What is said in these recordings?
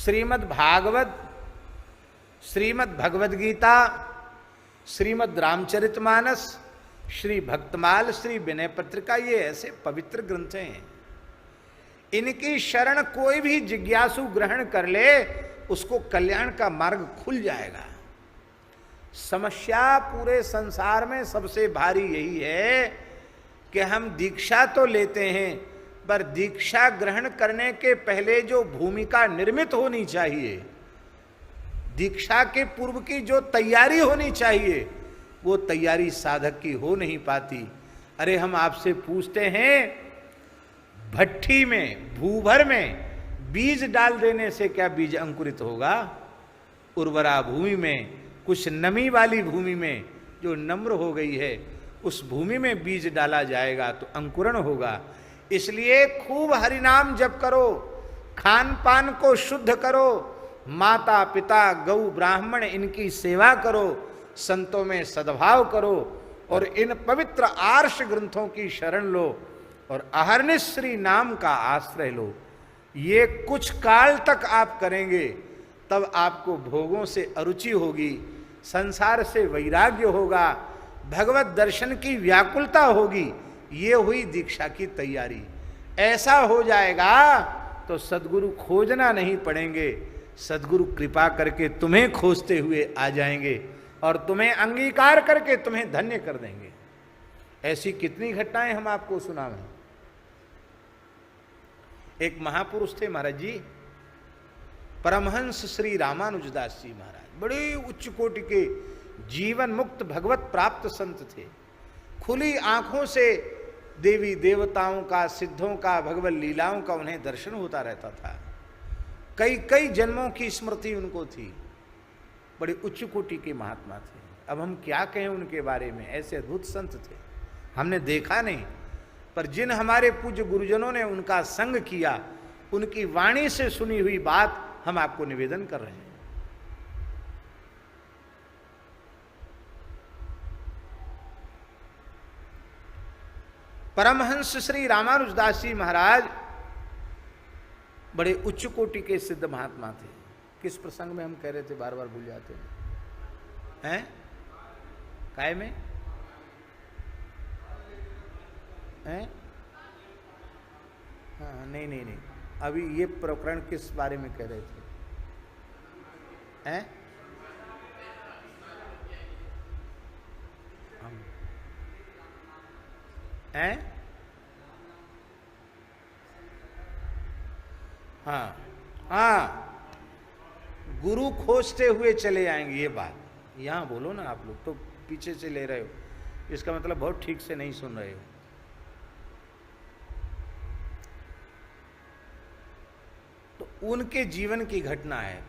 श्रीमद् भागवत, श्रीमद् भगवद गीता, श्रीमद् रामचरितमानस, श्री भक्तमाल, श्री विनय पत्रिका, ये ऐसे पवित्र ग्रंथ हैं। इनकी शरण कोई भी जिज्ञासु ग्रहण कर ले, उसको कल्याण का मार्ग खुल जाएगा। समस्या पूरे संसार में सबसे भारी यही है कि हम दीक्षा तो लेते हैं, पर दीक्षा ग्रहण करने के पहले जो भूमिका निर्मित होनी चाहिए, दीक्षा के पूर्व की जो तैयारी होनी चाहिए, वो तैयारी साधक की हो नहीं पाती। अरे हम आपसे पूछते हैं, भट्ठी में, भूभर में बीज डाल देने से क्या बीज अंकुरित होगा? उर्वरा भूमि में, कुछ नमी वाली भूमि में जो नम्र हो गई है, उस भूमि में बीज डाला जाएगा तो अंकुरण होगा। इसलिए खूब हरिनाम जप करो, खान पान को शुद्ध करो, माता पिता गौ ब्राह्मण इनकी सेवा करो, संतों में सद्भाव करो और इन पवित्र आर्ष ग्रंथों की शरण लो और अहर्निश्री नाम का आश्रय लो। ये कुछ काल तक आप करेंगे, तब आपको भोगों से अरुचि होगी, संसार से वैराग्य होगा, भगवत दर्शन की व्याकुलता होगी। ये हुई दीक्षा की तैयारी। ऐसा हो जाएगा तो सद्गुरु खोजना नहीं पड़ेंगे, सद्गुरु कृपा करके तुम्हें खोजते हुए आ जाएंगे और तुम्हें अंगीकार करके तुम्हें धन्य कर देंगे। ऐसी कितनी घटनाएं हम आपको सुनावें। एक महापुरुष थे महाराज जी, परमहंस श्री रामानुजदास जी महाराज, बड़े उच्च कोटि के जीवन मुक्त भगवत प्राप्त संत थे। खुली आंखों से देवी देवताओं का, सिद्धों का, भगवत लीलाओं का उन्हें दर्शन होता रहता था। कई कई जन्मों की स्मृति उनको थी। बड़े उच्च कोटि के महात्मा थे। अब हम क्या कहें उनके बारे में, ऐसे अद्भुत संत थे। हमने देखा नहीं, पर जिन हमारे पूज्य गुरुजनों ने उनका संग किया, उनकी वाणी से सुनी हुई बात हम आपको निवेदन कर रहे हैं। परमहंस श्री रामानुजदास जी महाराज बड़े उच्च कोटि के सिद्ध महात्मा थे। किस प्रसंग में हम कह रहे थे, बार बार भूल जाते हैं? काय में हैं? हाँ, नहीं, अभी ये प्रकरण किस बारे में कह रहे थे? हैं? हैं? हाँ, गुरु खोजते हुए चले आएंगे। ये बात यहां बोलो ना, आप लोग तो पीछे से ले रहे हो, इसका मतलब बहुत ठीक से नहीं सुन रहे हो। तो उनके जीवन की घटना है,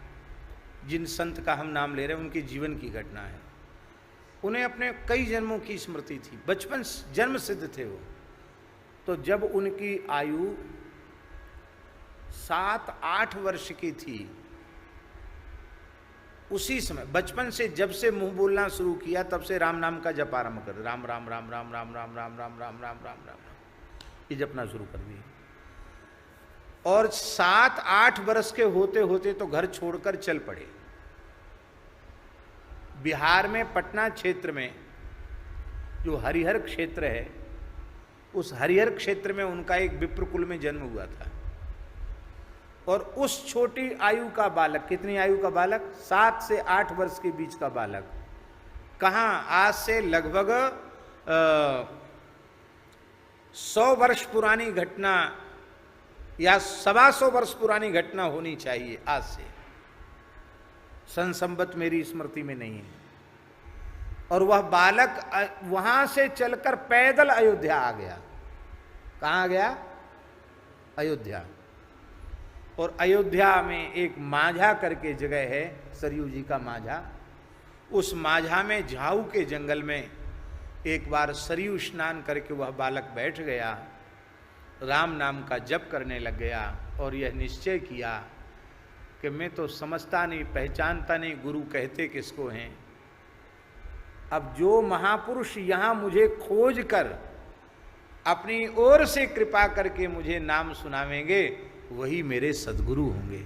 जिन संत का हम नाम ले रहे हैं उनके जीवन की घटना है। उन्हें अपने कई जन्मों की स्मृति थी, बचपन जन्म सिद्ध थे वो। तो जब उनकी आयु 7-8 वर्ष की थी, उसी समय बचपन से जब से मुंह बोलना शुरू किया, तब से राम नाम का जप आरंभ कर, राम राम राम राम राम राम राम राम राम राम राम राम ये जपना शुरू कर दिए। और 7-8 वर्ष के होते होते तो घर छोड़कर चल पड़े। बिहार में पटना क्षेत्र में जो हरिहर क्षेत्र है, उस हरिहर क्षेत्र में उनका एक विप्रकुल में जन्म हुआ था। और उस छोटी आयु का बालक, कितनी आयु का बालक? 7 से 8 वर्ष के बीच का बालक, कहाँ आज से लगभग 100 वर्ष पुरानी घटना या 125 वर्ष पुरानी घटना होनी चाहिए आज से। सन संबत मेरी स्मृति में नहीं है। और वह बालक वहां से चलकर पैदल अयोध्या आ गया। कहाँ गया? अयोध्या। और अयोध्या में एक माझा करके जगह है, सरयू जी का माझा। उस माझा में झाऊ के जंगल में एक बार सरयू स्नान करके वह बालक बैठ गया, राम नाम का जप करने लग गया और यह निश्चय किया कि मैं तो समझता नहीं, पहचानता नहीं गुरु कहते किसको हैं। अब जो महापुरुष यहाँ मुझे खोज कर अपनी ओर से कृपा करके मुझे नाम सुनावेंगे, वही मेरे सद्गुरु होंगे।